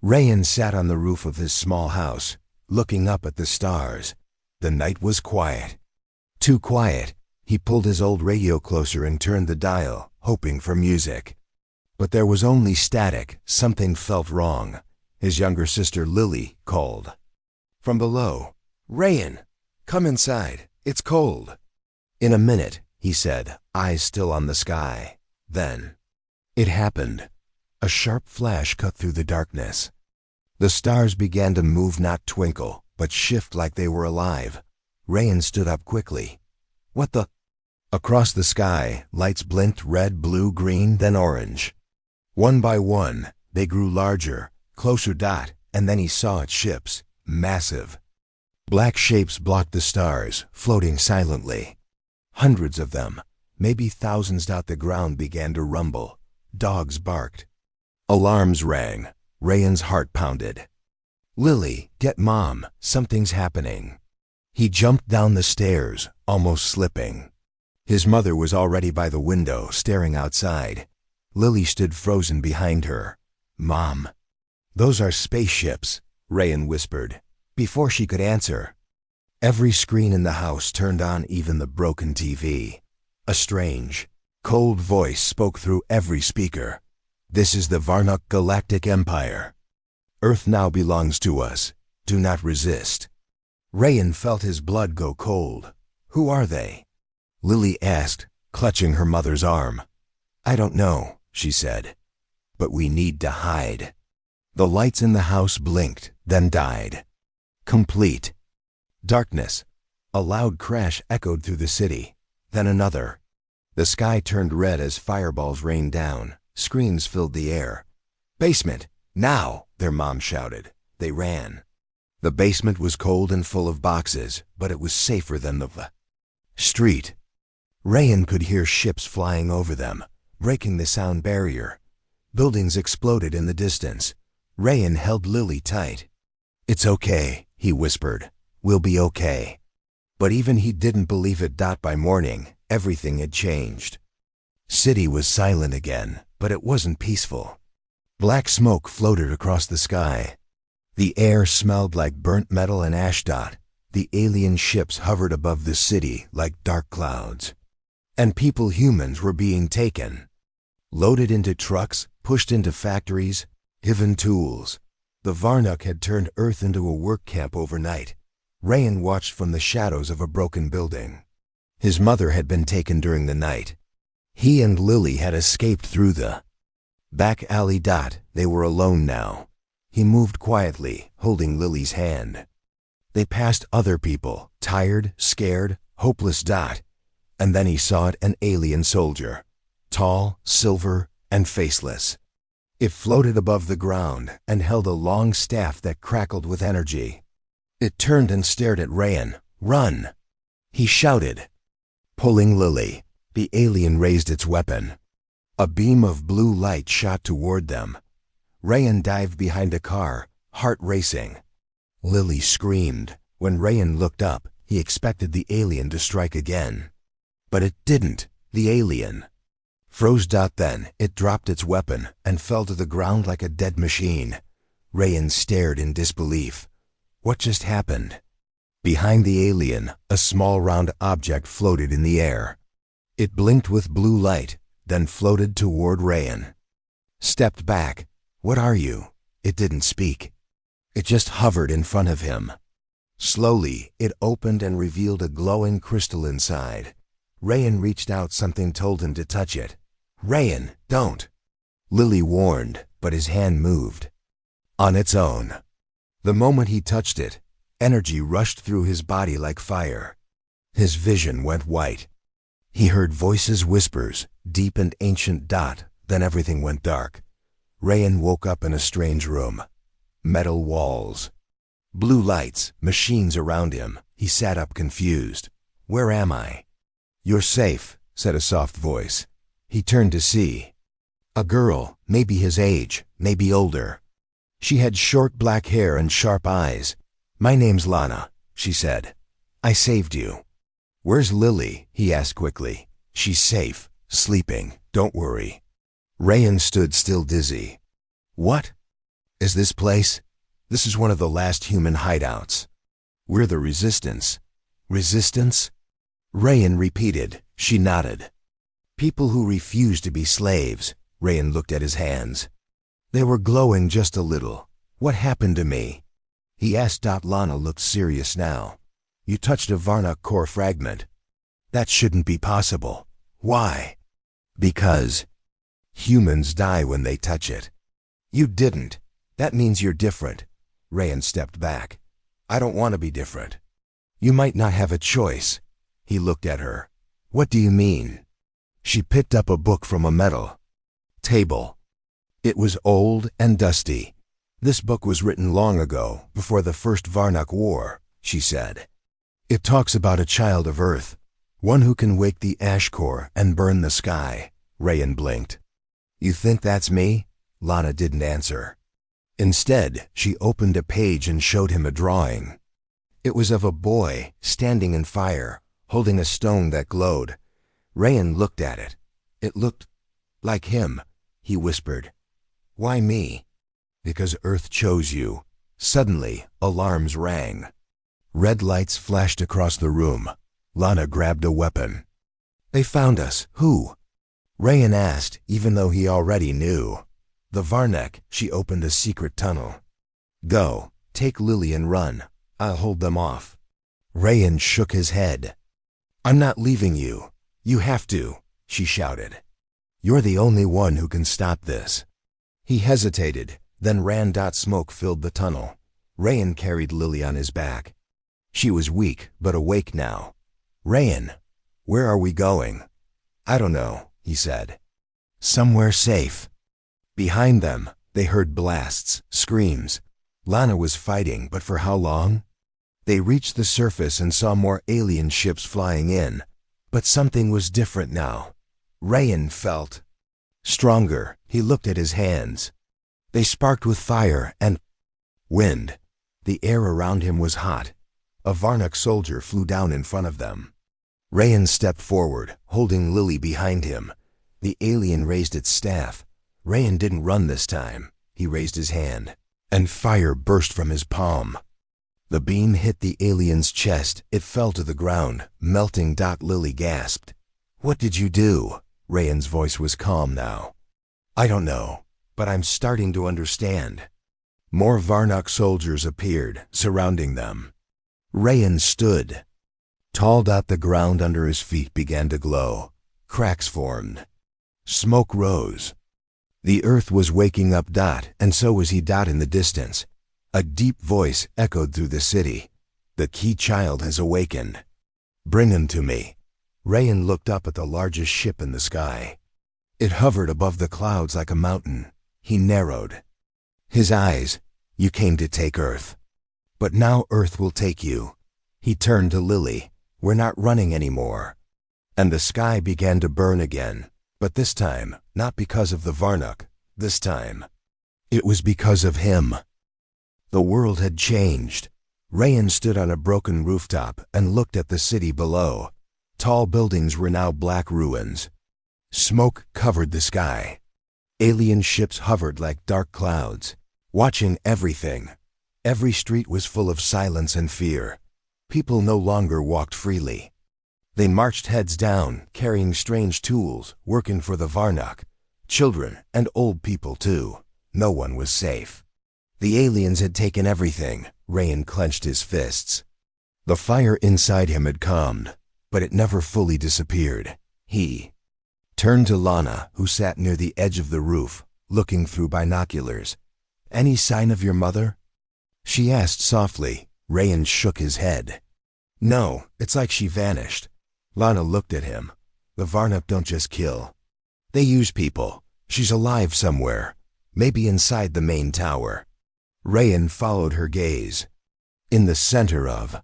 Rayan sat on the roof of his small house, looking up at the stars. The night was quiet. Too quiet. He pulled his old radio closer and turned the dial, hoping for music. But there was only static. Something felt wrong. His younger sister Lily called from below. "Rayan, come inside. It's cold." "In a minute," he said, eyes still on the sky. Then it happened. A sharp flash cut through the darkness. The stars began to move, not twinkle, but shift like they were alive. Rayan stood up quickly. "What the—" Across the sky, lights blinked, red, blue, green, then orange. One by one, they grew larger, closer, and then he saw its ships, massive. Black shapes blocked the stars, floating silently. Hundreds of them, maybe thousands. The ground began to rumble. Dogs barked. Alarms rang. Rayan's heart pounded. "Lily, get Mom. Something's happening." He jumped down the stairs, almost slipping. His mother was already by the window, staring outside. Lily stood frozen behind her. "Mom." "Those are spaceships," Rayan whispered, before she could answer. Every screen in the house turned on, even the broken TV. A strange, cold voice spoke through every speaker. "This is the Varnuk Galactic Empire. Earth now belongs to us. Do not resist." Rayan felt his blood go cold. "Who are they?" Lily asked, clutching her mother's arm. "I don't know," she said, "but we need to hide." The lights in the house blinked, then died. Complete darkness. A loud crash echoed through the city, then another. The sky turned red as fireballs rained down. Screams filled the air. "Basement! Now!" their mom shouted. They ran. The basement was cold and full of boxes, but it was safer than the street. Rayan could hear ships flying over them, breaking the sound barrier. Buildings exploded in the distance. Rayan held Lily tight. "It's okay," he whispered. "We'll be okay." But even he didn't believe it. By morning, everything had changed. City was silent again, but it wasn't peaceful. Black smoke floated across the sky. The air smelled like burnt metal and ash. The alien ships hovered above the city like dark clouds. And people, humans, were being taken. Loaded into trucks, pushed into factories, given tools. The Varnuk had turned Earth into a work camp overnight. Rayan watched from the shadows of a broken building. His mother had been taken during the night. He and Lily had escaped through the back alley. They were alone now. He moved quietly, holding Lily's hand. They passed other people, tired, scared, hopeless. And then he saw it, an alien soldier. Tall, silver, and faceless. It floated above the ground and held a long staff that crackled with energy. It turned and stared at Rayan. "Run!" he shouted. Pulling Lily, the alien raised its weapon. A beam of blue light shot toward them. Rayan dived behind a car, heart racing. Lily screamed. When Rayan looked up, he expected the alien to strike again. But it didn't. The alien froze. Then it dropped its weapon and fell to the ground like a dead machine. Rayan stared in disbelief. What just happened? Behind the alien, a small round object floated in the air. It blinked with blue light, then floated toward Rayan. Stepped back. "What are you?" It didn't speak. It just hovered in front of him. Slowly, it opened and revealed a glowing crystal inside. Rayan reached out. Something told him to touch it. "Rayan, don't!" Lily warned, but his hand moved. On its own. The moment he touched it, energy rushed through his body like fire. His vision went white. He heard voices, whispers, deep and ancient. Then everything went dark. Rayan woke up in a strange room. Metal walls. Blue lights, machines around him. He sat up confused. "Where am I?" "You're safe," said a soft voice. He turned to see. A girl, maybe his age, maybe older. She had short black hair and sharp eyes. "My name's Lana," she said. "I saved you." "Where's Lily?" he asked quickly. "She's safe, sleeping. Don't worry." Rayan stood still, dizzy. "What?" Is this place? This is one of the last human hideouts. We're the Resistance. Resistance? Rayan repeated. She nodded. People who refuse to be slaves. Rayan looked at his hands. They were glowing just a little. What happened to me? He asked. Lana looked serious now. You touched a Varnock core fragment. That shouldn't be possible. Why? Because humans die when they touch it. You didn't. That means you're different. Rayan stepped back. I don't want to be different. You might not have a choice. He looked at her. What do you mean? She picked up a book from a metal table. It was old and dusty. This book was written long ago, before the first Varnock War, she said. It talks about a child of Earth, one who can wake the ash core and burn the sky. Rayan blinked. You think that's me? Lana didn't answer. Instead, she opened a page and showed him a drawing. It was of a boy standing in fire, holding a stone that glowed. Rayan looked at it. It looked like him, he whispered. Why me? Because Earth chose you. Suddenly, alarms rang. Red lights flashed across the room. Lana grabbed a weapon. They found us. Who? Rayan asked, even though he already knew. The Varnock. She opened a secret tunnel. Go, take Lily and run. I'll hold them off. Rayan shook his head. I'm not leaving you. You have to, she shouted. You're the only one who can stop this. He hesitated, then ran. Smoke filled the tunnel. Rayan carried Lily on his back. She was weak, but awake now. Rayan, where are we going? I don't know, he said. Somewhere safe. Behind them, they heard blasts, screams. Lana was fighting, but for how long? They reached the surface and saw more alien ships flying in. But something was different now. Rayan felt stronger. He looked at his hands. They sparked with fire and wind. The air around him was hot. A Varnock soldier flew down in front of them. Rayan stepped forward, holding Lily behind him. The alien raised its staff. Rayan didn't run this time. He raised his hand, and fire burst from his palm. The beam hit the alien's chest. It fell to the ground, melting. Lily gasped. What did you do? Rayan's voice was calm now. I don't know, but I'm starting to understand. More Varnock soldiers appeared, surrounding them. Rayan stood tall. The ground under his feet began to glow. Cracks formed. Smoke rose. The earth was waking up. And so was he. In the distance, a deep voice echoed through the city. The key child has awakened. Bring him to me. Rayan looked up at the largest ship in the sky. It hovered above the clouds like a mountain. He narrowed his eyes. You came to take Earth. But now Earth will take you. He turned to Lily. We're not running anymore. And the sky began to burn again. But this time, not because of the Varnock. This time, it was because of him. The world had changed. Rayan stood on a broken rooftop and looked at the city below. Tall buildings were now black ruins. Smoke covered the sky. Alien ships hovered like dark clouds, watching everything. Every street was full of silence and fear. People no longer walked freely. They marched heads down, carrying strange tools, working for the Varnock. Children and old people too. No one was safe. The aliens had taken everything. Rayan clenched his fists. The fire inside him had calmed, but it never fully disappeared. He turned to Lana, who sat near the edge of the roof, looking through binoculars. Any sign of your mother? She asked softly. Rayan shook his head. No, it's like she vanished. Lana looked at him. The Varnock don't just kill. They use people. She's alive somewhere, maybe inside the main tower. Rayan followed her gaze. In the center of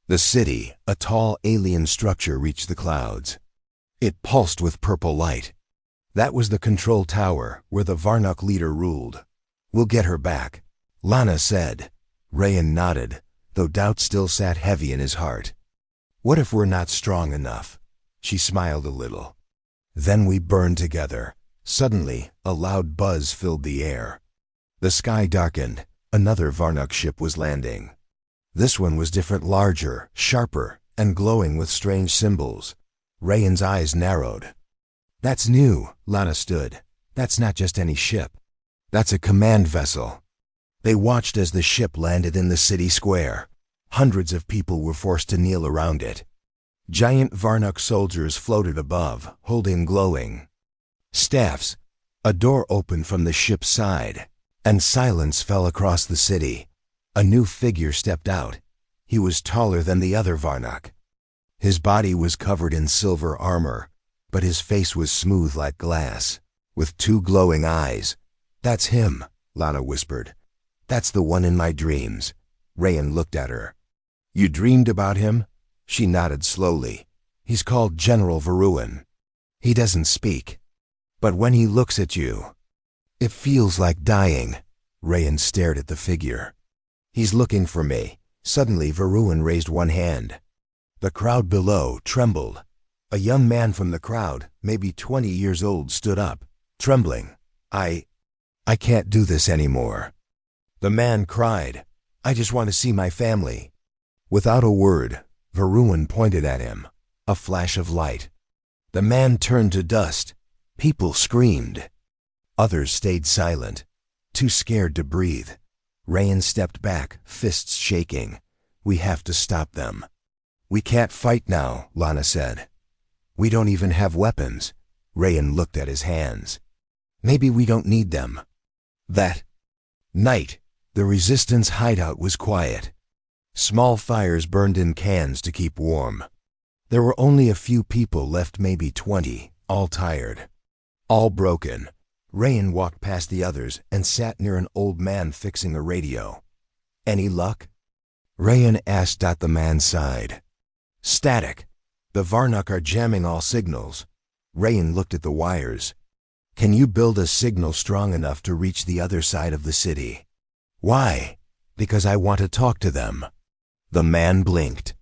the city, a tall alien structure reached the clouds. It pulsed with purple light. That was the control tower where the Varnock leader ruled. We'll get her back, Lana said. Rayan nodded, though doubt still sat heavy in his heart. What if we're not strong enough? She smiled a little. Then we burn together. Suddenly, a loud buzz filled the air. The sky darkened. Another Varnuk ship was landing. This one was different, larger, sharper, and glowing with strange symbols. Rayan's eyes narrowed. That's new, Lana stood. That's not just any ship. That's a command vessel. They watched as the ship landed in the city square. Hundreds of people were forced to kneel around it. Giant Varnuk soldiers floated above, holding glowing staffs. A door opened from the ship's side, and silence fell across the city. A new figure stepped out. He was taller than the other Varnuk. His body was covered in silver armor, but his face was smooth like glass, with two glowing eyes. That's him, Lana whispered. That's the one in my dreams. Rayan looked at her. You dreamed about him? She nodded slowly. He's called General Varun. He doesn't speak. But when he looks at you, it feels like dying. Rayan stared at the figure. He's looking for me. Suddenly Varun raised one hand. The crowd below trembled. A young man from the crowd, maybe 20 years old, stood up, trembling. I can't do this anymore. The man cried, I just want to see my family. Without a word, Varun pointed at him. A flash of light. The man turned to dust. People screamed. Others stayed silent, too scared to breathe. Rayan stepped back, fists shaking. We have to stop them. We can't fight now, Lana said. We don't even have weapons. Rayan looked at his hands. Maybe we don't need them. That night, the resistance hideout was quiet. Small fires burned in cans to keep warm. There were only a few people left, maybe 20, all tired, all broken. Rayan walked past the others and sat near an old man fixing a radio. Any luck? Rayan asked. The man sighed. Static. The Varnuk are jamming all signals. Rayan looked at the wires. Can you build a signal strong enough to reach the other side of the city? Why? Because I want to talk to them. The man blinked.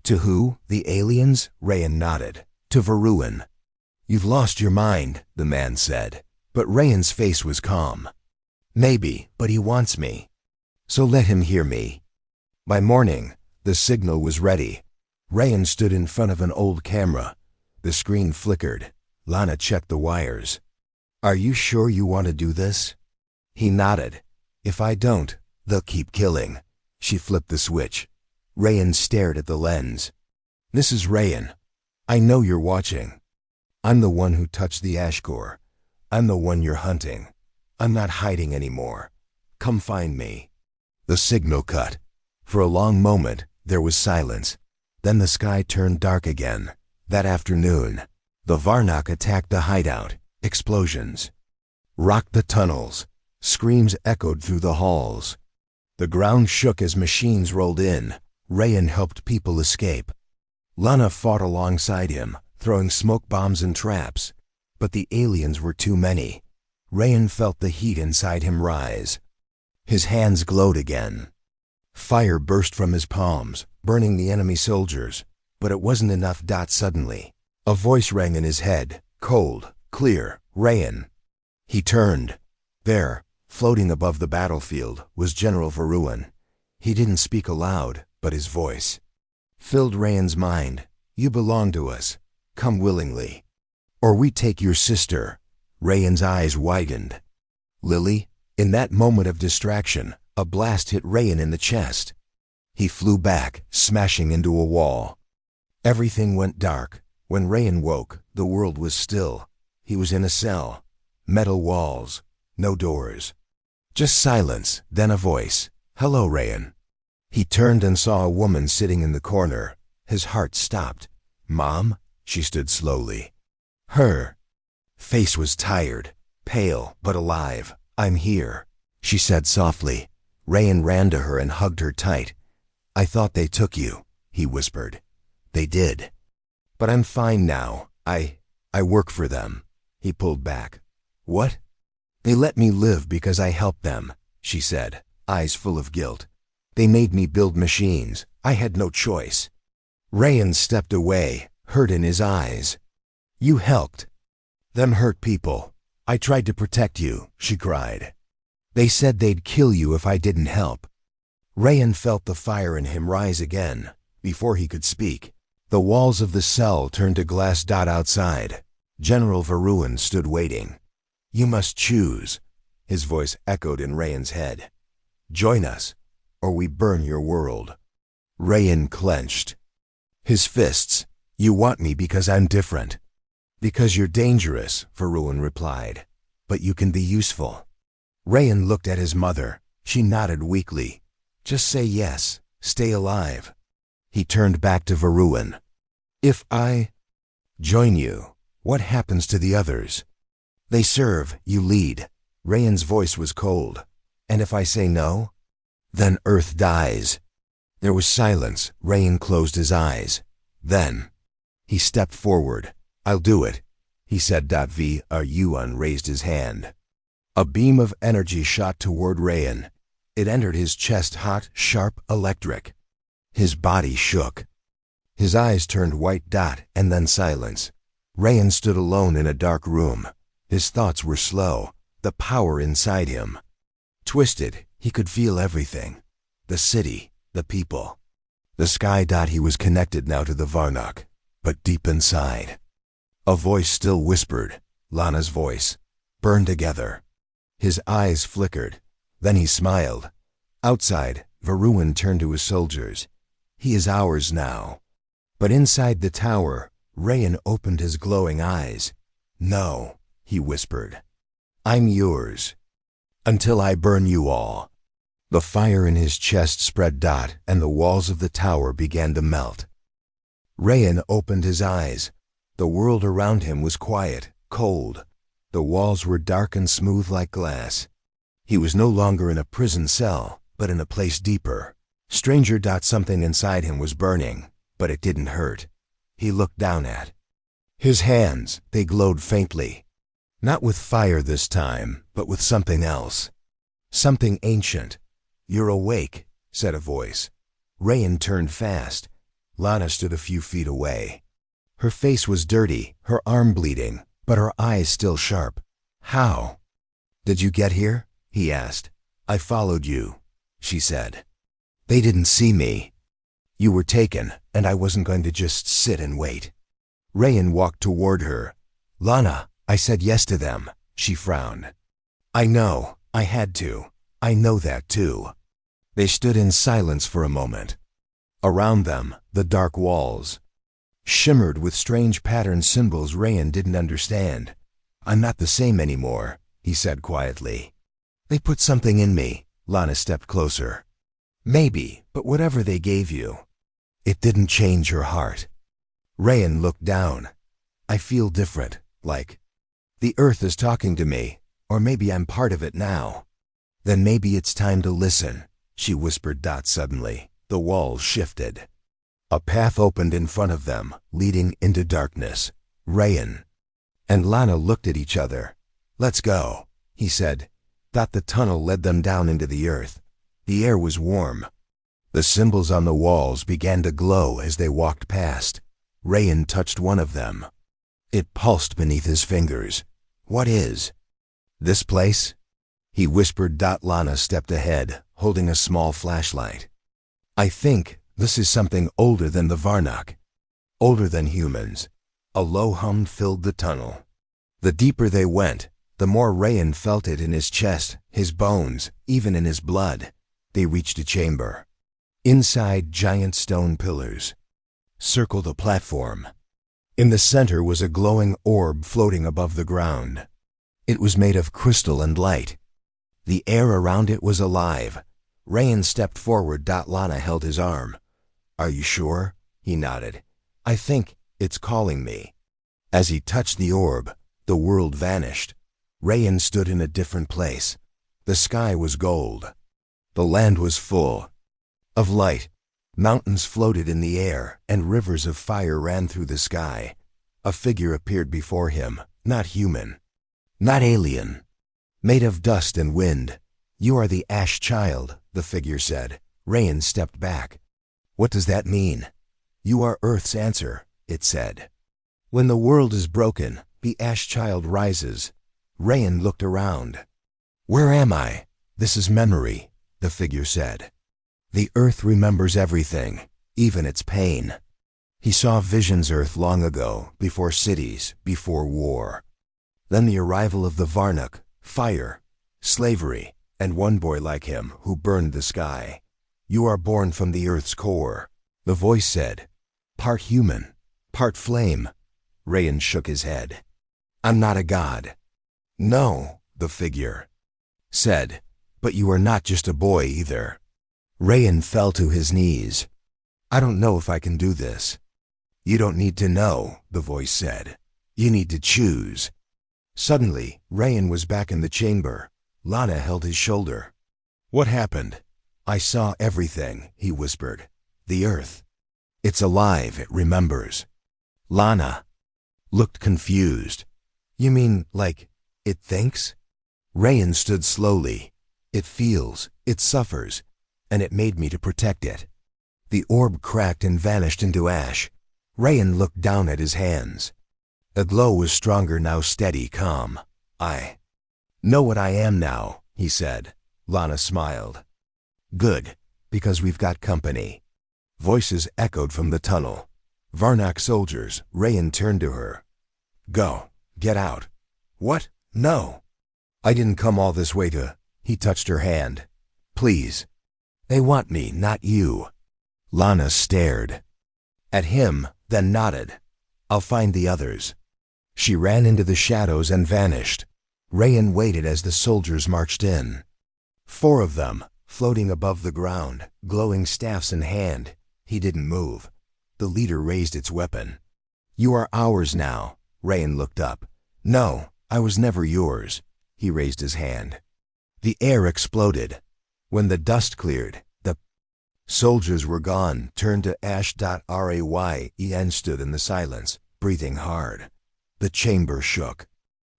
To who? The aliens? Rayan nodded. To Varun. You've lost your mind, the man said. But Rayan's face was calm. Maybe, but he wants me. So let him hear me. By morning, the signal was ready. Rayan stood in front of an old camera. The screen flickered. Lana checked the wires. Are you sure you want to do this? He nodded. If I don't, they'll keep killing. She flipped the switch. Rayan stared at the lens. This is Rayan. I know you're watching. I'm the one who touched the ash core. I'm the one you're hunting. I'm not hiding anymore. Come find me. The signal cut. For a long moment, there was silence. Then the sky turned dark again. That afternoon, the Varnuk attacked the hideout. Explosions rocked the tunnels. Screams echoed through the halls. The ground shook as machines rolled in. Rayan helped people escape. Lana fought alongside him, throwing smoke bombs and traps. But the aliens were too many. Rayan felt the heat inside him rise. His hands glowed again. Fire burst from his palms, burning the enemy soldiers. But it wasn't enough. Suddenly, a voice rang in his head, cold, clear. Rayan. He turned. There, floating above the battlefield, was General Varun. He didn't speak aloud, but his voice filled Rayan's mind. You belong to us. Come willingly. Or we take your sister. Rayan's eyes widened. Lily? In that moment of distraction, a blast hit Rayan in the chest. He flew back, smashing into a wall. Everything went dark. When Rayan woke, the world was still. He was in a cell. Metal walls. No doors. Just silence, then a voice. Hello, Rayan. He turned and saw a woman sitting in the corner. His heart stopped. Mom? She stood slowly. Her face was tired, pale, but alive. I'm here, she said softly. Rayan ran to her and hugged her tight. I thought they took you, he whispered. They did. But I'm fine now. I work for them. He pulled back. What? They let me live because I helped them, she said, eyes full of guilt. They made me build machines. I had no choice. Rayan stepped away, hurt in his eyes. You helped them hurt people. I tried to protect you, she cried. They said they'd kill you if I didn't help. Rayan felt the fire in him rise again. Before he could speak, the walls of the cell turned to glass. Outside, General Varun stood waiting. You must choose, his voice echoed in Rayan's head. Join us, or we burn your world. Rayan clenched his fists. You want me because I'm different. Because you're dangerous, Varun replied. But you can be useful. Rayan looked at his mother. She nodded weakly. Just say yes, stay alive. He turned back to Varun. If I join you, what happens to the others? They serve, you lead. Rayan's voice was cold. And if I say no? Then Earth dies. There was silence. Rayan closed his eyes. Then he stepped forward. I'll do it, he said. Varun raised his hand. A beam of energy shot toward Rayan. It entered his chest, hot, sharp, electric. His body shook. His eyes turned white. And then silence. Rayan stood alone in a dark room. His thoughts were slow. The power inside him twisted. He could feel everything. The city, the people, the sky. He was connected now to the Varnak, but deep inside, a voice still whispered. Lana's voice. Burn together. His eyes flickered. Then he smiled. Outside, Varun turned to his soldiers. He is ours now. But inside the tower, Rayan opened his glowing eyes. No, he whispered. I'm yours. Until I burn you all. The fire in his chest spread. And the walls of the tower began to melt. Rayan opened his eyes. The world around him was quiet, cold. The walls were dark and smooth like glass. He was no longer in a prison cell, but in a place deeper. Stranger. Something inside him was burning, but it didn't hurt. He looked down at his hands. They glowed faintly. Not with fire this time, but with something else. Something ancient. You're awake, said a voice. Rayan turned fast. Lana stood a few feet away. Her face was dirty, her arm bleeding, but her eyes still sharp. How did you get here? He asked. I followed you, she said. They didn't see me. You were taken, and I wasn't going to just sit and wait. Rayan walked toward her. Lana, I said yes to them, she frowned. I know, I had to. I know that too. They stood in silence for a moment. Around them, the dark walls shimmered with strange patterned symbols Rayan didn't understand. I'm not the same anymore, he said quietly. They put something in me. Lana stepped closer. Maybe, but whatever they gave you, it didn't change your heart. Rayan looked down. I feel different, like the earth is talking to me, or maybe I'm part of it now. Then maybe it's time to listen, she whispered. Suddenly, the walls shifted. A path opened in front of them, leading into darkness. Rayan and Lana looked at each other. Let's go, he said. The tunnel led them down into the earth. The air was warm. The symbols on the walls began to glow as they walked past. Rayan touched one of them. It pulsed beneath his fingers. What is this place? He whispered. Lana stepped ahead, holding a small flashlight. I think this is something older than the Varnak. Older than humans. A low hum filled the tunnel. The deeper they went, the more Rayan felt it in his chest, his bones, even in his blood. They reached a chamber. Inside, giant stone pillars circled a platform. In the center was a glowing orb floating above the ground. It was made of crystal and light. The air around it was alive. Rayan stepped forward. Lana held his arm. Are you sure? He nodded. I think it's calling me. As he touched the orb, the world vanished. Rayan stood in a different place. The sky was gold. The land was full of light. Mountains floated in the air, and rivers of fire ran through the sky. A figure appeared before him, not human, not alien, made of dust and wind. You are the Ash Child, the figure said. Rayan stepped back. What does that mean? You are Earth's answer, it said. When the world is broken, the Ash Child rises. Rayan looked around. Where am I? This is memory, the figure said. The earth remembers everything, even its pain. He saw Vision's Earth long ago, before cities, before war. Then the arrival of the Varnock, fire, slavery, and one boy like him who burned the sky. You are born from the earth's core, the voice said. Part human, part flame. Rayan shook his head. I'm not a god. No, the figure said, but you are not just a boy either. Rayan fell to his knees. I don't know if I can do this. You don't need to know, the voice said. You need to choose. Suddenly, Rayan was back in the chamber. Lana held his shoulder. What happened? I saw everything, he whispered. The earth. It's alive, it remembers. Lana looked confused. You mean, like, it thinks? Rayan stood slowly. It feels, it suffers, and it made me to protect it. The orb cracked and vanished into ash. Rayan looked down at his hands. The glow was stronger now, steady, calm. I know what I am now, he said. Lana smiled. Good, because we've got company. Voices echoed from the tunnel. Varnock soldiers. Rayan turned to her. Go, get out. What? No. I didn't come all this way to... He touched her hand. Please. They want me, not you. Lana stared at him, then nodded. I'll find the others. She ran into the shadows and vanished. Rayan waited as the soldiers marched in. 4 of them, floating above the ground, glowing staffs in hand. He didn't move. The leader raised its weapon. You are ours now. Rayan looked up. No, I was never yours. He raised his hand. The air exploded. When the dust cleared, the soldiers were gone, turned to ash. Rayan stood in the silence, breathing hard. The chamber shook.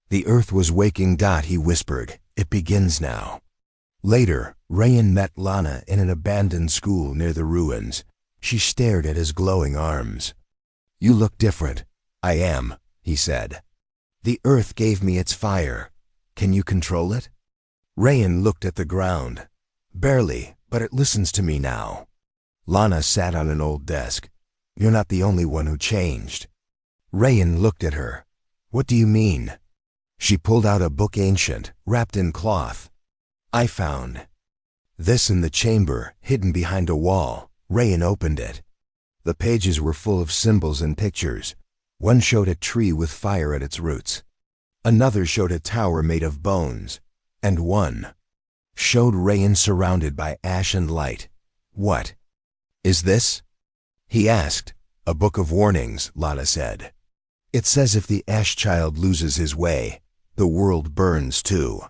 The earth was waking. He whispered. It begins now. Later, Rayan met Lana in an abandoned school near the ruins. She stared at his glowing arms. You look different. I am, he said. The earth gave me its fire. Can you control it? Rayan looked at the ground. Barely, but it listens to me now. Lana sat on an old desk. You're not the only one who changed. Rayan looked at her. What do you mean? She pulled out a book, ancient, wrapped in cloth. I found this in the chamber, hidden behind a wall. Rayan opened it. The pages were full of symbols and pictures. One showed a tree with fire at its roots. Another showed a tower made of bones. And one showed Rayan surrounded by ash and light. What is this? He asked. A book of warnings, Lana said. It says if the ash child loses his way, the world burns too.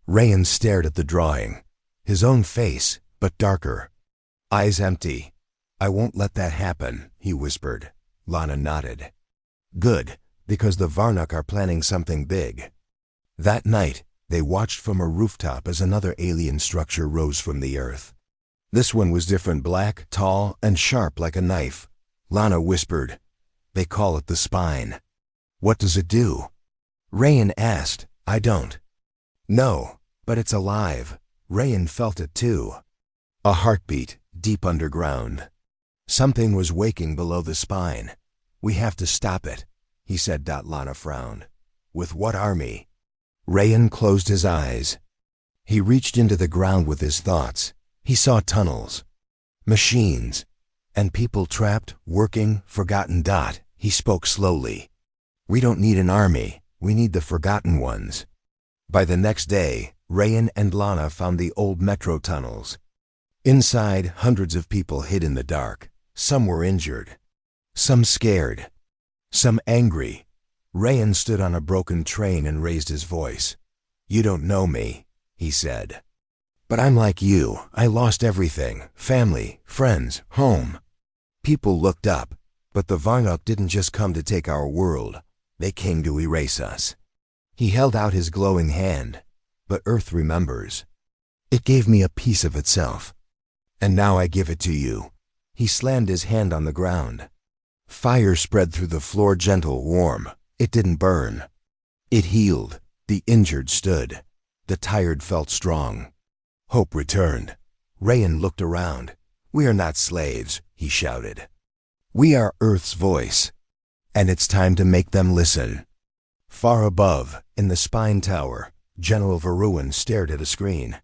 Rayan stared at the drawing. His own face, but darker. Eyes empty. I won't let that happen, he whispered. Lana nodded. Good, because the Varnock are planning something big. That night, they watched from a rooftop as another alien structure rose from the earth. This one was different, black, tall, and sharp like a knife. Lana whispered. They call it the spine. What does it do? Rayan asked. I don't know, but it's alive. Rayan felt it too. A heartbeat, deep underground. Something was waking below the spine. We have to stop it, he said. Lana frowned. With what army? Rayan closed his eyes. He reached into the ground with his thoughts. He saw tunnels, machines, and people trapped, working, forgotten. He spoke slowly. We don't need an army. We need the forgotten ones. By the next day, Rayan and Lana found the old metro tunnels. Inside, hundreds of people hid in the dark. Some were injured, some scared, some angry. Rayan stood on a broken train and raised his voice. You don't know me, he said. But I'm like you. I lost everything. Family, friends, home. People looked up, but the Varnock didn't just come to take our world. They came to erase us. He held out his glowing hand. But Earth remembers. It gave me a piece of itself. And now I give it to you. He slammed his hand on the ground. Fire spread through the floor, gentle, warm. It didn't burn. It healed. The injured stood. The tired felt strong. Hope returned. Rayan looked around. "We are not slaves," he shouted. "We are Earth's voice, and it's time to make them listen." Far above, in the spine tower, General Varun stared at a screen.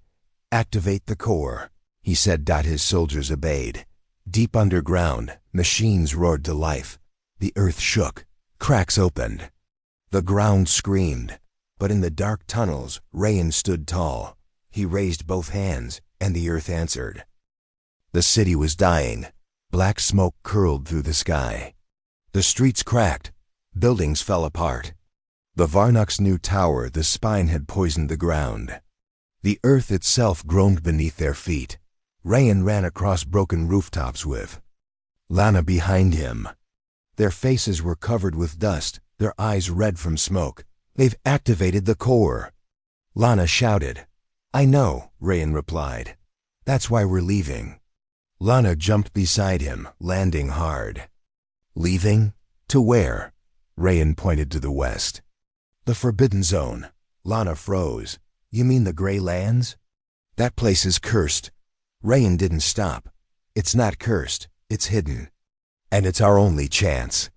"Activate the core," he said. His soldiers obeyed. Deep underground, machines roared to life. The earth shook. Cracks opened. The ground screamed. But in the dark tunnels, Rayan stood tall. He raised both hands, and the earth answered. The city was dying. Black smoke curled through the sky. The streets cracked. Buildings fell apart. The Varnak's new tower, the spine, had poisoned the ground. The earth itself groaned beneath their feet. Rayan ran across broken rooftops with Lana behind him. Their faces were covered with dust, their eyes red from smoke. "They've activated the core," Lana shouted. "I know," Rayan replied. "That's why we're leaving." Lana jumped beside him, landing hard. "Leaving? To where?" Rayan pointed to the west. "The Forbidden Zone." Lana froze. "You mean the Gray Lands?" "That place is cursed." Rayan didn't stop. "It's not cursed, it's hidden. And it's our only chance."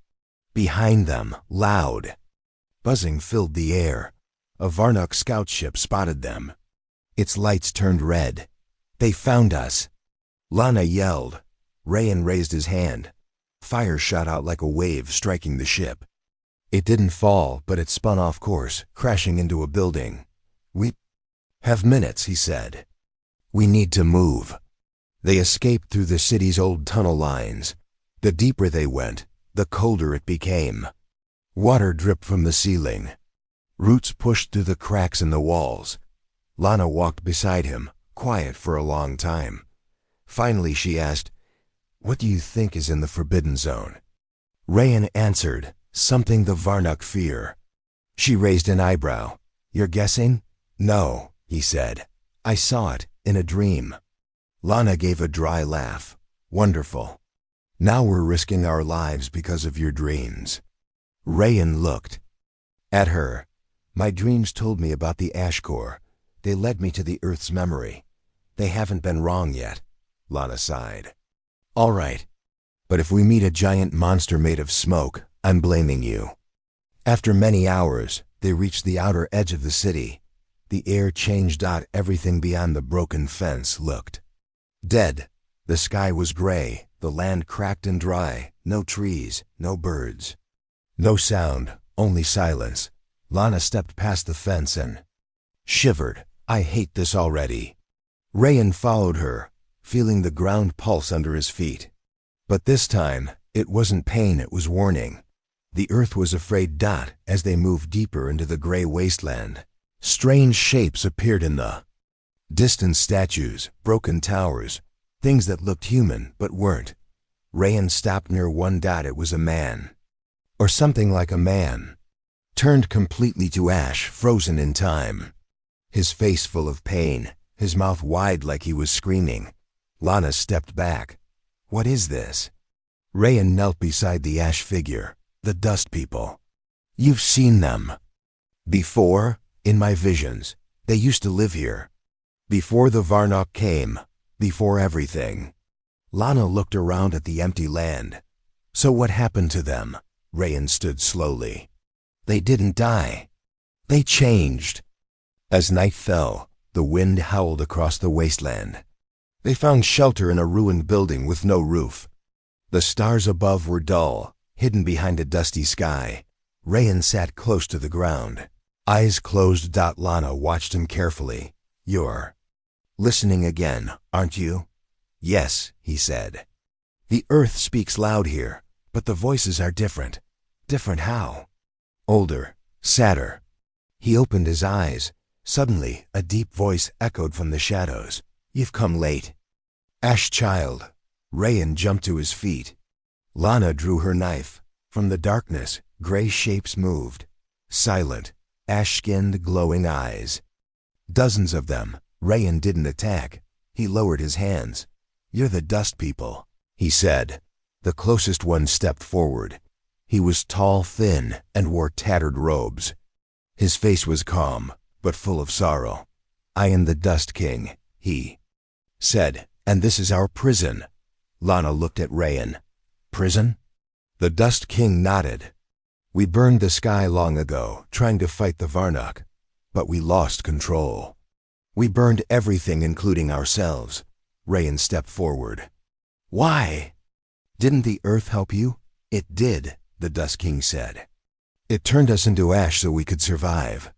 Behind them, loud buzzing filled the air. A Varnak scout ship spotted them. Its lights turned red. "They found us!" Lana yelled. Rayan raised his hand. Fire shot out like a wave, striking the ship. It didn't fall, but it spun off course, crashing into a building. "We have minutes," he said. "We need to move." They escaped through the city's old tunnel lines. The deeper they went, the colder it became. Water dripped from the ceiling. Roots pushed through the cracks in the walls. Lana walked beside him, quiet for a long time. Finally she asked, "What do you think is in the Forbidden Zone?" Rayan answered, "Something the Varnak fear." She raised an eyebrow. "You're guessing?" "No," he said. "I saw it in a dream." Lana gave a dry laugh. "Wonderful. Now we're risking our lives because of your dreams." Rayan looked at her. "My dreams told me about the ash core. They led me to the Earth's memory. They haven't been wrong yet." Lana sighed. "All right. But if we meet a giant monster made of smoke, I'm blaming you." After many hours, they reached the outer edge of the city. The air changed. Everything beyond the broken fence looked dead. The sky was gray, the land cracked and dry, no trees, no birds. No sound, only silence. Lana stepped past the fence and shivered. "I hate this already." Rayan followed her, feeling the ground pulse under his feet. But this time, it wasn't pain, it was warning. The earth was afraid. As they moved deeper into the gray wasteland, strange shapes appeared in the distance: statues, broken towers, things that looked human but weren't. Rayan stopped near one. It was a man, or something like a man, turned completely to ash, frozen in time. His face full of pain, his mouth wide like he was screaming. Lana stepped back. "What is this?" Rayan knelt beside the ash figure. "The dust people. You've seen them." "Before, in my visions. They used to live here. Before the Varnak came. Before everything." Lana looked around at the empty land. "So what happened to them?" Rayan stood slowly. "They didn't die. They changed." As night fell, the wind howled across the wasteland. They found shelter in a ruined building with no roof. The stars above were dull, hidden behind a dusty sky. Rayan sat close to the ground, eyes closed. Lana watched him carefully. "You're listening again, aren't you?" "Yes," he said. "The earth speaks loud here, but the voices are different." "Different how?" "Older, sadder." He opened his eyes. Suddenly, a deep voice echoed from the shadows. "You've come late." "Ash child." Rayan jumped to his feet. Lana drew her knife. From the darkness, gray shapes moved. Silent, ash-skinned, glowing eyes. Dozens of them. Rayan didn't attack. He lowered his hands. "You're the dust people," he said. The closest one stepped forward. He was tall, thin, and wore tattered robes. His face was calm, but full of sorrow. "I am the Dust King," he said, "and this is our prison." Lana looked at Rayan. "Prison?" The Dust King nodded. "We burned the sky long ago, trying to fight the Varnok, but we lost control. We burned everything, including ourselves." Rayan stepped forward. "Why? Didn't the earth help you?" "It did," the Dust King said. "It turned us into ash so we could survive.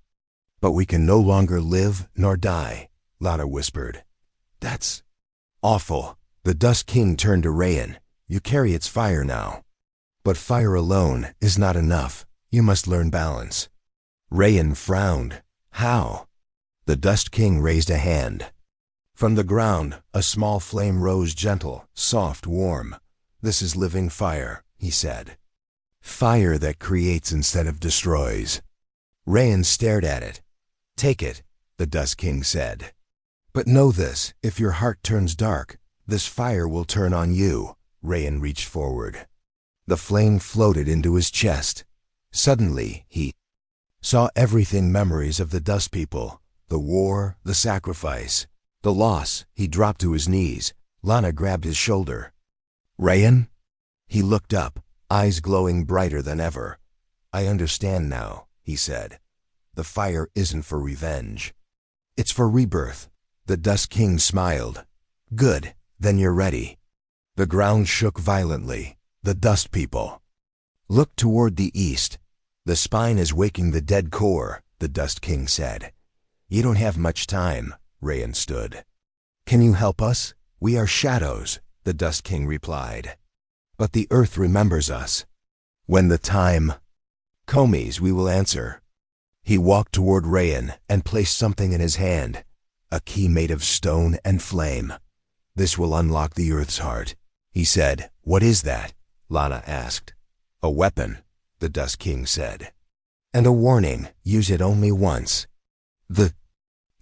But we can no longer live nor die," Lana whispered. "That's awful." The Dust King turned to Rayan. "You carry its fire now. But fire alone is not enough. You must learn balance." Rayan frowned. "How?" The Dust King raised a hand. From the ground, a small flame rose, gentle, soft, warm. "This is living fire," he said. "Fire that creates instead of destroys." Rayan stared at it. "Take it," the Dust King said. "But know this, if your heart turns dark, this fire will turn on you." Rayan reached forward. The flame floated into his chest. Suddenly, he saw everything, memories of the Dust People, the war, the sacrifice, the loss. He dropped to his knees. Lana grabbed his shoulder. "Rayan?" He looked up, eyes glowing brighter than ever. "I understand now," he said. "The fire isn't for revenge. It's for rebirth." The Dust King smiled. "Good, then you're ready." The ground shook violently. The Dust People looked toward the east. "The spine is waking the dead core," the Dust King said. "You don't have much time," Rayan stood. "Can you help us?" "We are shadows," the Dust King replied. "But the earth remembers us. When the time comes, we will answer." He walked toward Rayan and placed something in his hand, a key made of stone and flame. "This will unlock the earth's heart," he said. "What is that?" Lana asked. "A weapon," the Dust King said. "And a warning, use it only once." The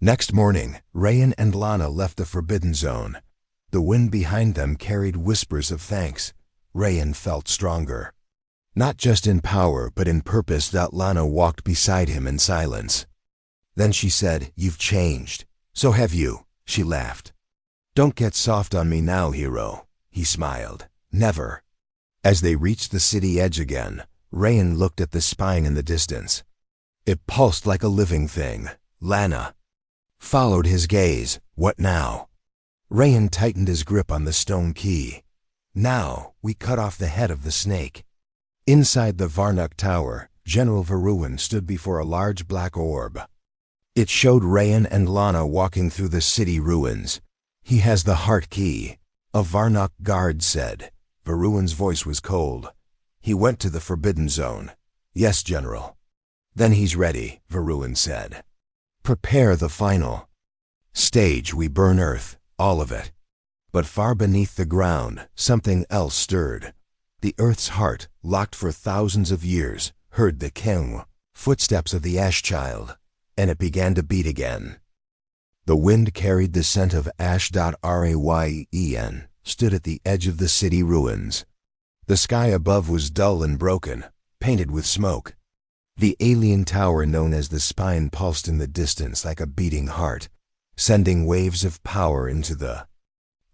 next morning, Rayan and Lana left the Forbidden Zone. The wind behind them carried whispers of thanks. Rayan felt stronger. Not just in power, but in purpose. Lana walked beside him in silence. Then she said, "You've changed." "So have you," she laughed. "Don't get soft on me now, hero," he smiled. "Never." As they reached the city edge again, Rayan looked at the spine in the distance. It pulsed like a living thing. Lana followed his gaze. "What now?" Rayan tightened his grip on the stone key. "Now we cut off the head of the snake." Inside the Varnok Tower, General Varun stood before a large black orb. It showed Rayan and Lana walking through the city ruins. "He has the heart key," a Varnok guard said. Varun's voice was cold. "He went to the Forbidden Zone." "Yes, General." "Then he's ready," Varun said. "Prepare the final stage. We burn Earth, all of it." But far beneath the ground, something else stirred. The Earth's heart, locked for thousands of years, heard the king footsteps of the Ash Child, and it began to beat again. The wind carried the scent of ash. Rayan stood at the edge of the city ruins. The sky above was dull and broken, painted with smoke. The alien tower known as the Spine pulsed in the distance like a beating heart, sending waves of power into the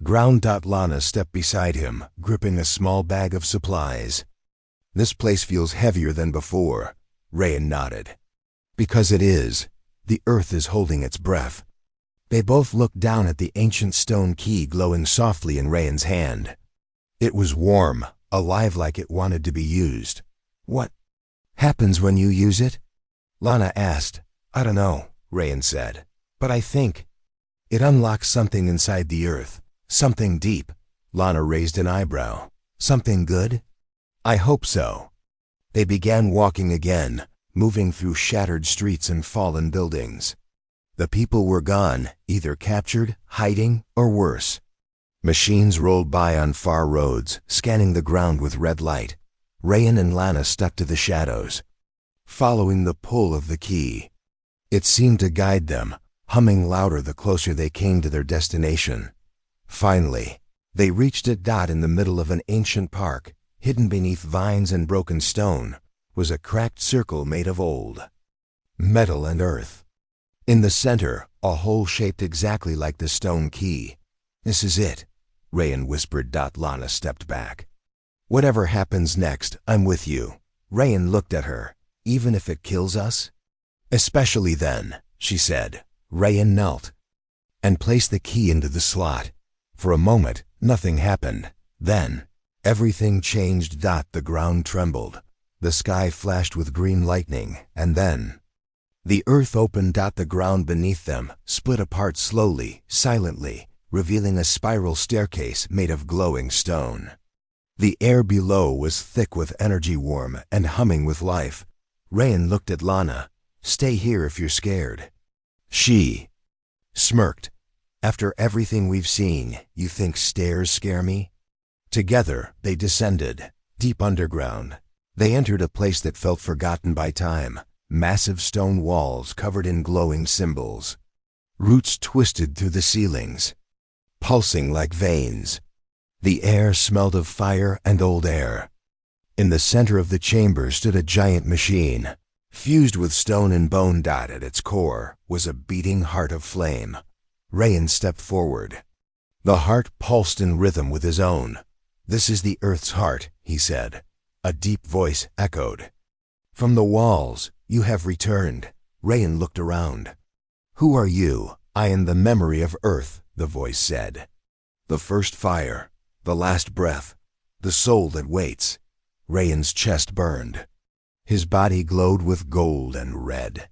ground. Lana stepped beside him, gripping a small bag of supplies. "This place feels heavier than before," Rayan nodded. "Because it is. The earth is holding its breath." They both looked down at the ancient stone key glowing softly in Rayan's hand. It was warm, alive, like it wanted to be used. "What happens when you use it?" Lana asked. "I don't know," Rayan said. "But I think it unlocks something inside the earth. Something deep." Lana raised an eyebrow. "Something good?" "I hope so." They began walking again, moving through shattered streets and fallen buildings. The people were gone, either captured, hiding, or worse. Machines rolled by on far roads, scanning the ground with red light. Rayan and Lana stuck to the shadows, following the pull of the key. It seemed to guide them, humming louder the closer they came to their destination. Finally, they reached it. In the middle of an ancient park, hidden beneath vines and broken stone, was a cracked circle made of old metal and earth. In the center, a hole shaped exactly like the stone key. This is it, Rayan whispered. Lana stepped back. Whatever happens next, I'm with you. Rayan looked at her. Even if it kills us? Especially then, she said. Rayan knelt and placed the key into the slot. For a moment, nothing happened. Then, everything changed. The ground trembled. The sky flashed with green lightning, and then the earth opened. The ground beneath them split apart slowly, silently, revealing a spiral staircase made of glowing stone. The air below was thick with energy, warm and humming with life. Rayan looked at Lana. Stay here if you're scared. She smirked. After everything we've seen, you think stairs scare me? Together, they descended, deep underground. They entered a place that felt forgotten by time. Massive stone walls covered in glowing symbols. Roots twisted through the ceilings, pulsing like veins. The air smelled of fire and old air. In the center of the chamber stood a giant machine, fused with stone and bone. At its core was a beating heart of flame. Rayan stepped forward. The heart pulsed in rhythm with his own. This is the Earth's heart, he said. A deep voice echoed. From the walls, you have returned. Rayan looked around. Who are you? I am the memory of Earth, the voice said. The first fire, the last breath, the soul that waits. Rayan's chest burned. His body glowed with gold and red.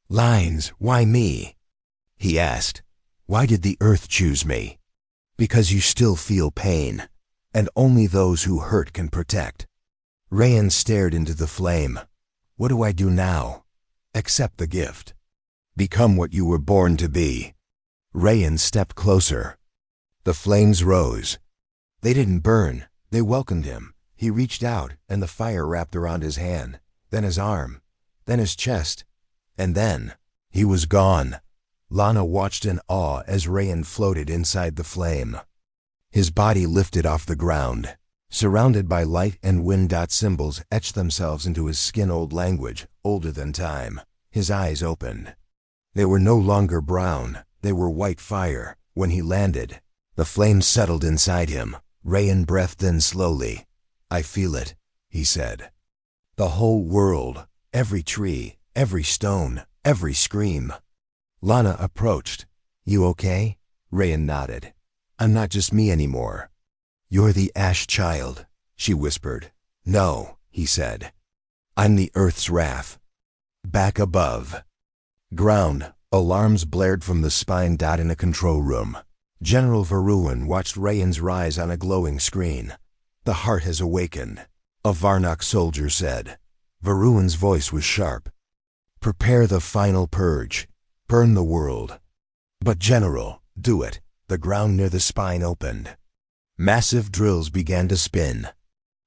Lines, why me? He asked. Why did the Earth choose me? Because you still feel pain, and only those who hurt can protect. Rayan stared into the flame. What do I do now? Accept the gift. Become what you were born to be. Rayan stepped closer. The flames rose. They didn't burn. They welcomed him. He reached out, and the fire wrapped around his hand, then his arm, then his chest, and then he was gone. Lana watched in awe as Rayan floated inside the flame. His body lifted off the ground, surrounded by light and wind. Symbols etched themselves into his skin. Old language, older than time. His eyes opened. They were no longer brown. They were white fire. When he landed, the flame settled inside him. Rayan breathed in slowly. I feel it, he said. The whole world, every tree, every stone, every scream. Lana approached. You okay? Rayan nodded. I'm not just me anymore. You're the Ash Child, she whispered. No, he said. I'm the Earth's wrath. Back above. Ground, alarms blared from the spine. In a control room, General Varun watched Rayan's rise on a glowing screen. The heart has awakened, a Varnak soldier said. Varun's voice was sharp. Prepare the final purge. Burn the world. But General, do it. The ground near the spine opened. Massive drills began to spin.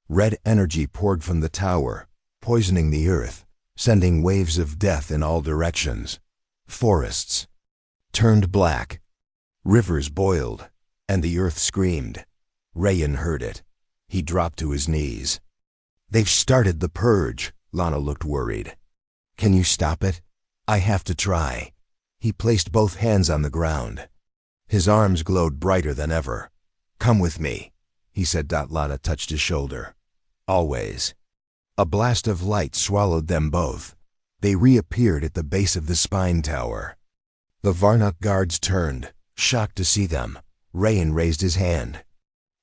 Red energy poured from the tower, poisoning the earth, sending waves of death in all directions. Forests turned black. Rivers boiled, and the earth screamed. Rayan heard it. He dropped to his knees. They've started the purge. Lana looked worried. Can you stop it? I have to try. He placed both hands on the ground. His arms glowed brighter than ever. Come with me, he said. Lana touched his shoulder. Always. A blast of light swallowed them both. They reappeared at the base of the spine tower. The Varnak guards turned, shocked to see them. Rayan raised his hand.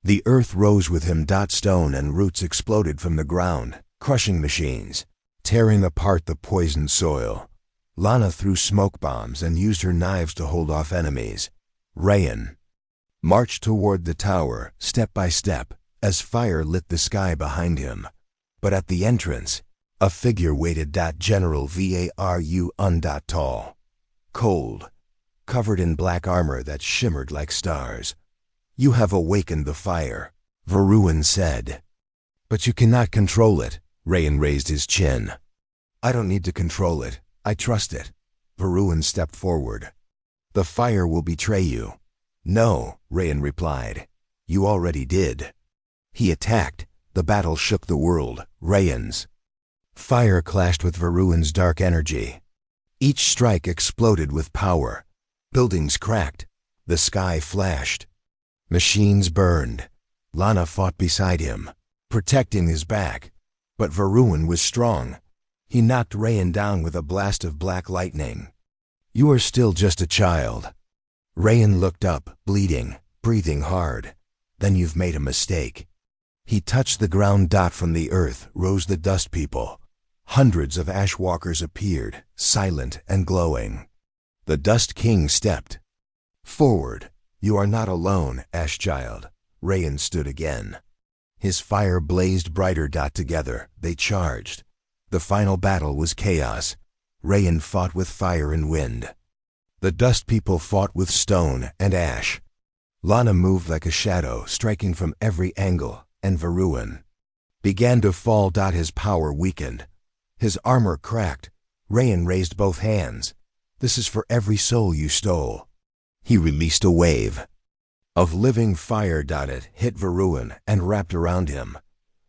The earth rose with him. Stone and roots exploded from the ground, crushing machines, tearing apart the poisoned soil. Lana threw smoke bombs and used her knives to hold off enemies. Rayan marched toward the tower, step by step, as fire lit the sky behind him. But at the entrance, a figure waited. General Varun. Tall, cold, covered in black armor that shimmered like stars. You have awakened the fire, Varun said. But you cannot control it. Rayan raised his chin. I don't need to control it. I trust it. Varun stepped forward. The fire will betray you. No, Rayan replied. You already did. He attacked. The battle shook the world. Rayan's fire clashed with Varun's dark energy. Each strike exploded with power. Buildings cracked. The sky flashed. Machines burned. Lana fought beside him, protecting his back. But Varun was strong. He knocked Rayan down with a blast of black lightning. "You are still just a child." Rayan looked up, bleeding, breathing hard. "Then you've made a mistake." He touched the ground. From the earth rose the dust people. Hundreds of ash walkers appeared, silent and glowing. The Dust King stepped forward. "You are not alone, Ash Child." Rayan stood again. His fire blazed brighter. Together, they charged. The final battle was chaos. Rayan fought with fire and wind. The Dust People fought with stone and ash. Lana moved like a shadow, striking from every angle, and Varun began to fall. His power weakened. His armor cracked. Rayan raised both hands. "This is for every soul you stole." He released a wave of living fire. It hit Varun and wrapped around him.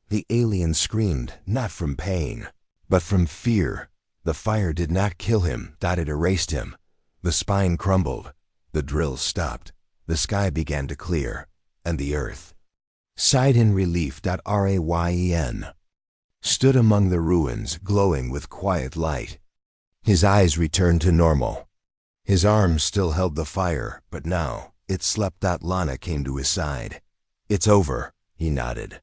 The alien screamed, not from pain, but from fear. The fire did not kill him. It erased him. The spine crumbled. The drills stopped. The sky began to clear, and the earth sighed in relief. Rayan stood among the ruins, glowing with quiet light. His eyes returned to normal. His arms still held the fire, but now it slept. Lana came to his side. "It's over," he nodded.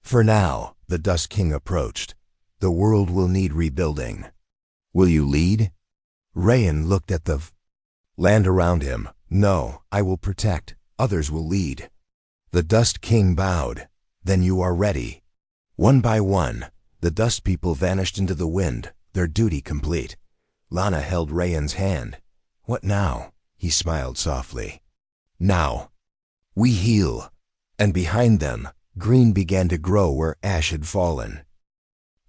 "For now." The Dust King approached. "The world will need rebuilding. Will you lead?" Rayan looked at the land around him. "No, I will protect. Others will lead." The Dust King bowed. "Then you are ready." One by one, the Dust People vanished into the wind, their duty complete. Lana held Rayan's hand. "What now?" He smiled softly. "Now, we heal." And behind them, green began to grow where ash had fallen.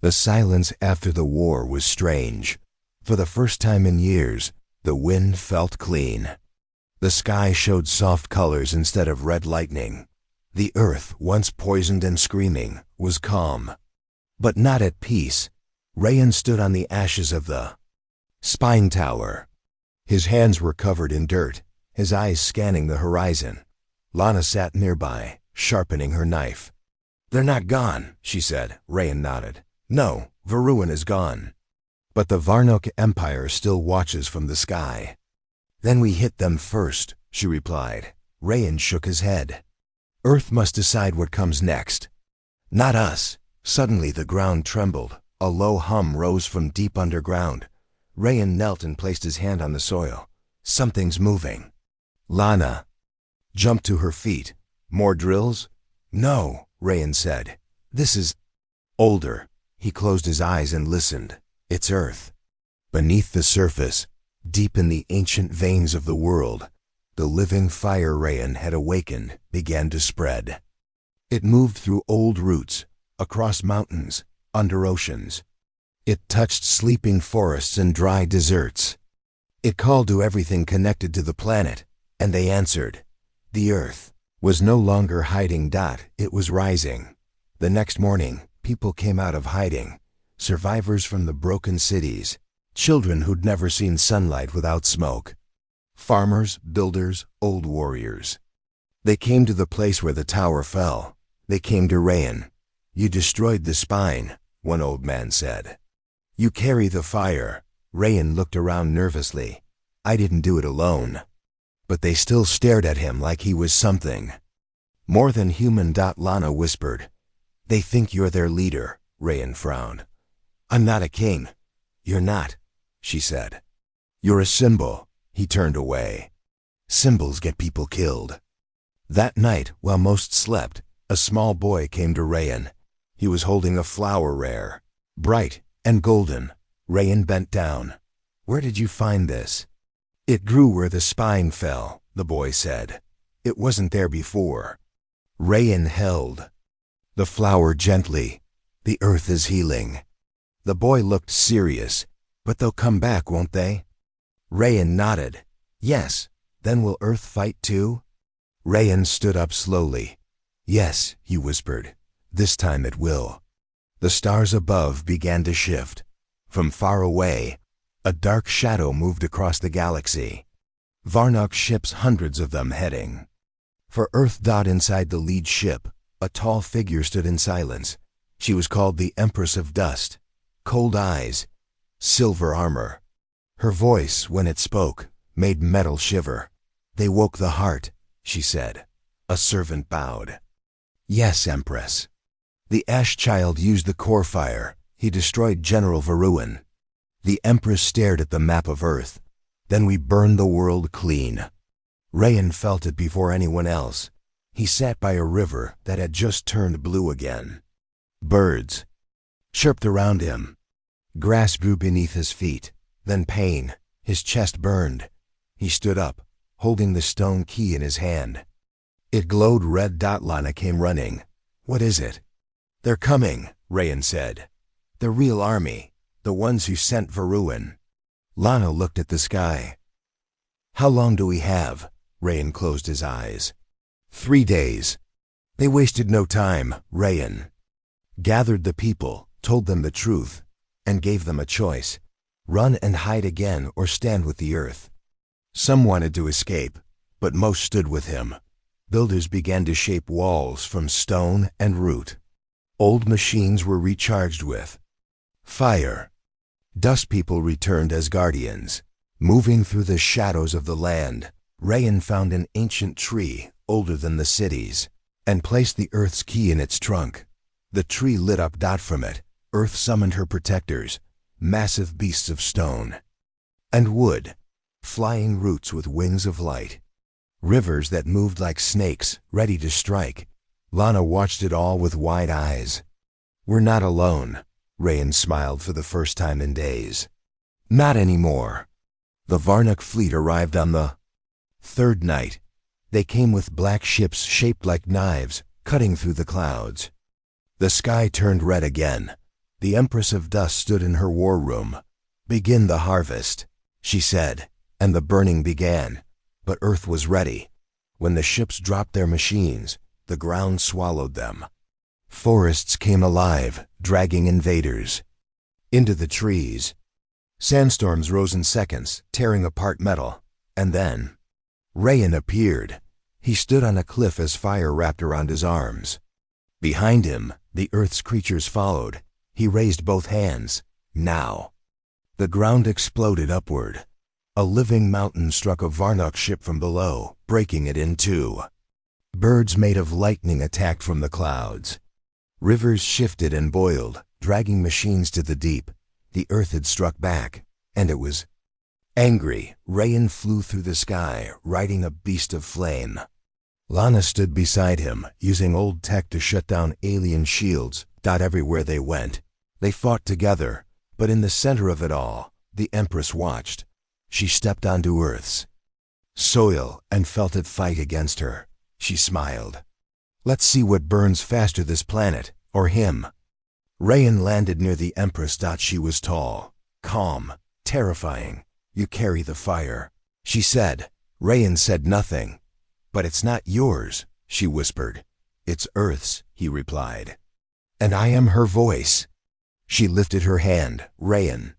The silence after the war was strange. For the first time in years, the wind felt clean. The sky showed soft colors instead of red lightning. The earth, once poisoned and screaming, was calm. But not at peace. Rayan stood on the ashes of the spine tower. His hands were covered in dirt, his eyes scanning the horizon. Lana sat nearby, sharpening her knife. "They're not gone," she said. Rayan nodded. "No, Varun is gone. But the Varnok Empire still watches from the sky." "Then we hit them first," she replied. Rayan shook his head. "Earth must decide what comes next. Not us." Suddenly the ground trembled. A low hum rose from deep underground. Rayan knelt and placed his hand on the soil. "Something's moving." Lana jumped to her feet. "More drills?" "No," Rayan said. "This is older." He closed his eyes and listened. "It's Earth." Beneath the surface, deep in the ancient veins of the world, the living fire Rayan had awakened began to spread. It moved through old roots, across mountains, under oceans. It touched sleeping forests and dry deserts. It called to everything connected to the planet, and they answered. The Earth was no longer hiding. It was rising. The next morning, people came out of hiding, survivors from the broken cities, children who'd never seen sunlight without smoke, farmers, builders, old warriors. They came to the place where the tower fell. They came to Rayan. "You destroyed the spine," one old man said. "You carry the fire." Rayan looked around nervously. "I didn't do it alone." But they still stared at him like he was something more than human. Lana whispered. "They think you're their leader." Rayan frowned. "I'm not a king." "You're not," she said. "You're a symbol." He turned away. "Symbols get people killed." That night, while most slept, a small boy came to Rayan. He was holding a flower rare, bright and golden. Rayan bent down. "Where did you find this?" "It grew where the spine fell," the boy said. "It wasn't there before." Rayan held the flower gently. "The earth is healing." The boy looked serious. "But they'll come back, won't they?" Rayan nodded. "Yes. Then will Earth fight too?" Rayan stood up slowly. "Yes," he whispered. "This time it will." The stars above began to shift. From far away, A dark shadow moved across the galaxy. Varnok's ships, hundreds of them heading for Earth. Inside the lead ship, a tall figure stood in silence. She was called the Empress of Dust. Cold eyes, silver armor. Her voice, when it spoke, made metal shiver. "They woke the heart," she said. A servant bowed. "Yes, Empress. The Ash Child used the core fire. He destroyed General Varun." The Empress stared at the map of Earth. "Then we burned the world clean." Rayan felt it before anyone else. He sat by a river that had just turned blue again. Birds chirped around him. Grass grew beneath his feet. Then pain. His chest burned. He stood up, holding the stone key in his hand. It glowed red. Lana came running. "What is it?" "They're coming," Rayan said. "The real army, the ones who sent Varun." Lana looked at the sky. "How long do we have?" Rayan closed his eyes. 3 days. They wasted no time. Rayan gathered the people, told them the truth, and gave them a choice: run and hide again or stand with the Earth. Some wanted to escape, but most stood with him. Builders began to shape walls from stone and root. Old machines were recharged with fire. Dust people returned as guardians. Moving through the shadows of the land, Rayan found an ancient tree, older than the cities, and placed the Earth's key in its trunk. The tree lit up. From it, Earth summoned her protectors, massive beasts of stone and wood, flying roots with wings of light, rivers that moved like snakes, ready to strike. Lana watched it all with wide eyes. "We're not alone," Rayan smiled for the first time in days. "Not anymore." The Varnok fleet arrived on the 3rd night. They came with black ships shaped like knives, cutting through the clouds. The sky turned red again. The Empress of Dust stood in her war room. "Begin the harvest," she said, and the burning began. But Earth was ready. When the ships dropped their machines, the ground swallowed them. Forests came alive, dragging invaders into the trees. Sandstorms rose in seconds, tearing apart metal. And then Rayan appeared. He stood on a cliff as fire wrapped around his arms. Behind him, the Earth's creatures followed. He raised both hands. "Now." The ground exploded upward. A living mountain struck a Varnok ship from below, breaking it in two. Birds made of lightning attacked from the clouds. Rivers shifted and boiled, dragging machines to the deep. The Earth had struck back, and it was angry. Rayan flew through the sky, riding a beast of flame. Lana stood beside him, using old tech to shut down alien shields. Everywhere they went, they fought together, but in the center of it all, the Empress watched. She stepped onto Earth's soil and felt it fight against her. She smiled. "Let's see what burns faster, this planet or him." Rayan landed near the Empress. She was tall, calm, terrifying. "You carry the fire," she said. Rayan said nothing. "But it's not yours," she whispered. "It's Earth's," he replied. "And I am her voice." She lifted her hand. Rayan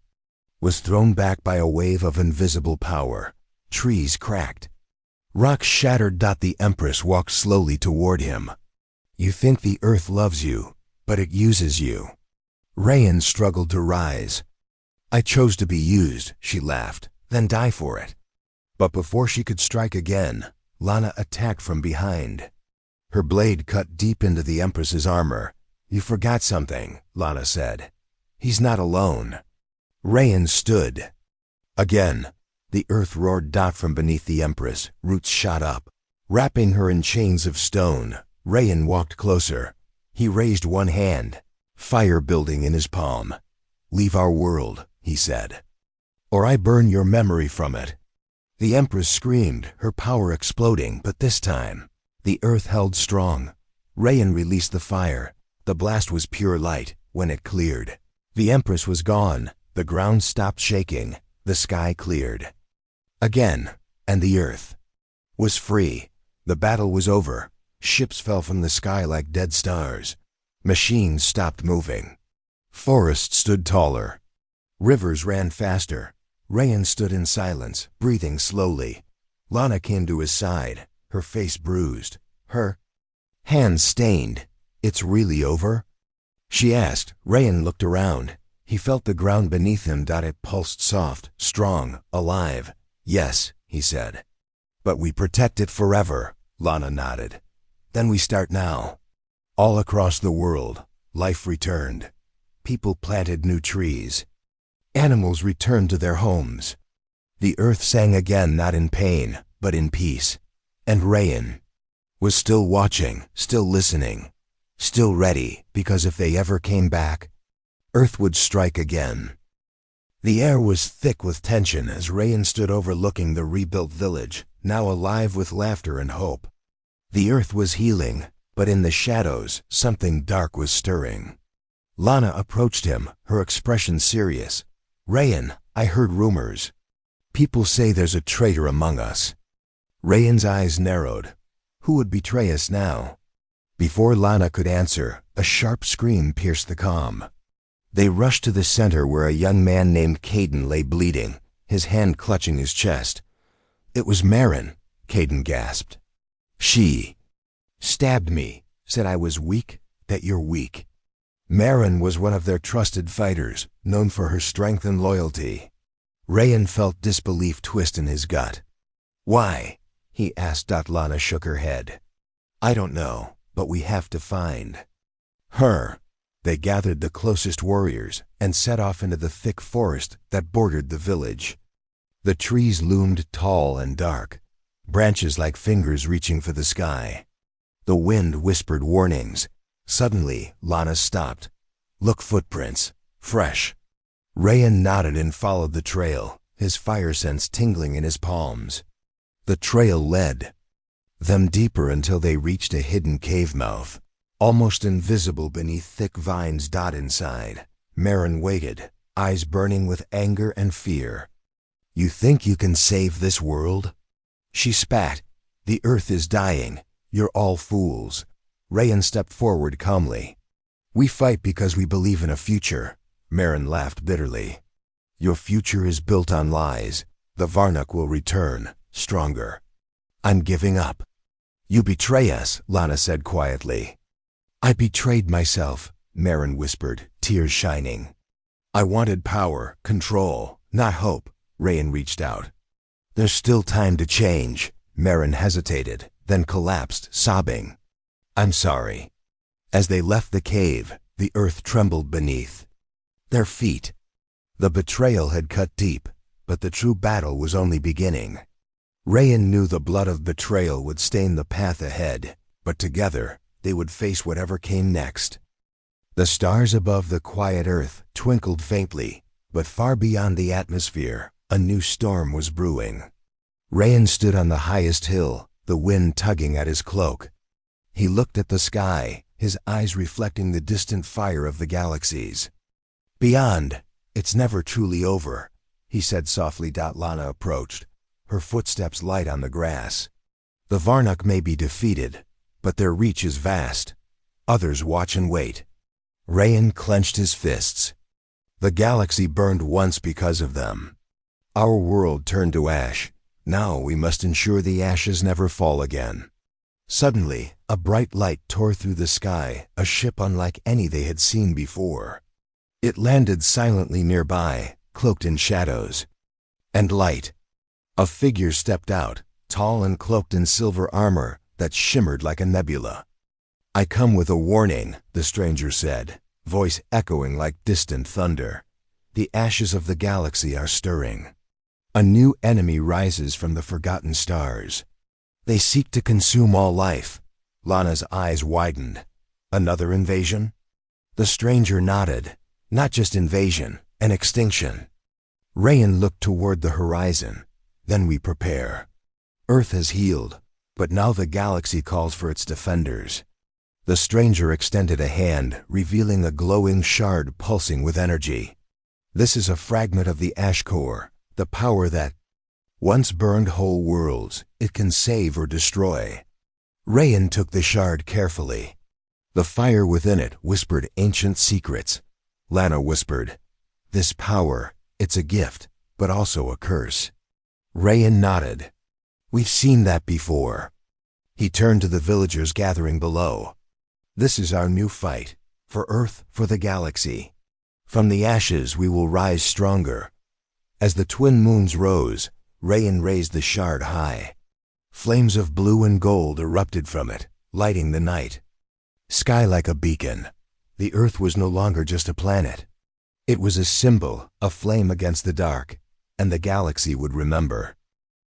was thrown back by a wave of invisible power. Trees cracked. Rocks shattered. The Empress walked slowly toward him. "You think the Earth loves you, but it uses you." Rayan struggled to rise. "I chose to be used," she laughed, "then die for it." But before she could strike again, Lana attacked from behind. Her blade cut deep into the Empress's armor. "You forgot something," Lana said. "He's not alone." Rayan stood. Again, the Earth roared. From beneath the Empress, roots shot up, wrapping her in chains of stone. Rayan walked closer. He raised one hand, fire building in his palm. "Leave our world," he said, "or I burn your memory from it." The Empress screamed, her power exploding, but this time, the Earth held strong. Rayan released the fire. The blast was pure light. When it cleared, the Empress was gone. The ground stopped shaking. The sky cleared again, and the Earth was free. The battle was over. Ships fell from the sky like dead stars. Machines stopped moving. Forests stood taller. Rivers ran faster. Rayan stood in silence, breathing slowly. Lana came to his side, her face bruised, her hands stained. "It's really over?" she asked. Rayan looked around. He felt the ground beneath him. It pulsed soft, strong, alive. "Yes," he said. "But we protect it forever," Lana nodded. "Then we start now." All across the world, life returned. People planted new trees. Animals returned to their homes. The earth sang again, not in pain, but in peace. And Rayan was still watching, still listening, still ready, because if they ever came back, Earth would strike again. The air was thick with tension as Rayan stood overlooking the rebuilt village, now alive with laughter and hope. The earth was healing, but in the shadows, something dark was stirring. Lana approached him, her expression serious. "Rayan, I heard rumors. People say there's a traitor among us." Rayan's eyes narrowed. Who would betray us now? Before Lana could answer, a sharp scream pierced the calm. They rushed to the center where a young man named Caden lay bleeding, his hand clutching his chest. "It was Marin," Caden gasped. "She stabbed me, said I was weak, that you're weak." Marin was one of their trusted fighters, known for her strength and loyalty. Rayan felt disbelief twist in his gut. "Why?" he asked. Lana shook her head. "I don't know, but we have to find her." They gathered the closest warriors and set off into the thick forest that bordered the village. The trees loomed tall and dark, branches like fingers reaching for the sky. The wind whispered warnings. Suddenly, Lana stopped. "Look, footprints. Fresh." Rayan nodded and followed the trail, his fire sense tingling in his palms. The trail led them deeper until they reached a hidden cave mouth, almost invisible beneath thick vines. Inside, Marin waited, eyes burning with anger and fear. "You think you can save this world?" she spat. "The earth is dying. You're all fools." Rayan stepped forward calmly. "We fight because we believe in a future." Marin laughed bitterly. "Your future is built on lies. The Varnuk will return, stronger." "I'm giving up." "You betray us," Lana said quietly. "I betrayed myself," Marin whispered, tears shining. "I wanted power, control, not hope." Rayan reached out. "There's still time to change." Marin hesitated, then collapsed, sobbing. "I'm sorry." As they left the cave, the earth trembled beneath their feet. The betrayal had cut deep, but the true battle was only beginning. Rayan knew the blood of betrayal would stain the path ahead, but together they would face whatever came next. The stars above the quiet earth twinkled faintly, but far beyond the atmosphere, a new storm was brewing. Rayan stood on the highest hill, the wind tugging at his cloak. He looked at the sky, his eyes reflecting the distant fire of the galaxies. "Beyond, it's never truly over," he said softly. Lana approached, her footsteps light on the grass. "The Varnuk may be defeated, but their reach is vast. Others watch and wait." Rayan clenched his fists. The galaxy burned once because of them. Our world turned to ash. Now we must ensure the ashes never fall again. Suddenly, a bright light tore through the sky, a ship unlike any they had seen before. It landed silently nearby, cloaked in shadows and light. A figure stepped out, tall and cloaked in silver armor that shimmered like a nebula. "I come with a warning," the stranger said, voice echoing like distant thunder. "The ashes of the galaxy are stirring. A new enemy rises from the forgotten stars. They seek to consume all life." Lana's eyes widened. "Another invasion?" The stranger nodded. "Not just invasion, an extinction." Rayan looked toward the horizon. "Then we prepare. Earth has healed, but now the galaxy calls for its defenders." The stranger extended a hand, revealing a glowing shard pulsing with energy. "This is a fragment of the ash core, the power that once burned whole worlds. It can save or destroy." Rayan took the shard carefully. The fire within it whispered ancient secrets. Lana whispered, "This power, it's a gift, but also a curse. Rayan nodded. We've seen that before. He turned to the villagers gathering below. This is our new fight, for Earth, for the galaxy. From the ashes we will rise stronger. As the twin moons rose, Rayan raised the shard high. Flames of blue and gold erupted from it, lighting the night. Sky like a beacon. The Earth was no longer just a planet. It was a symbol, a flame against the dark, and the galaxy would remember.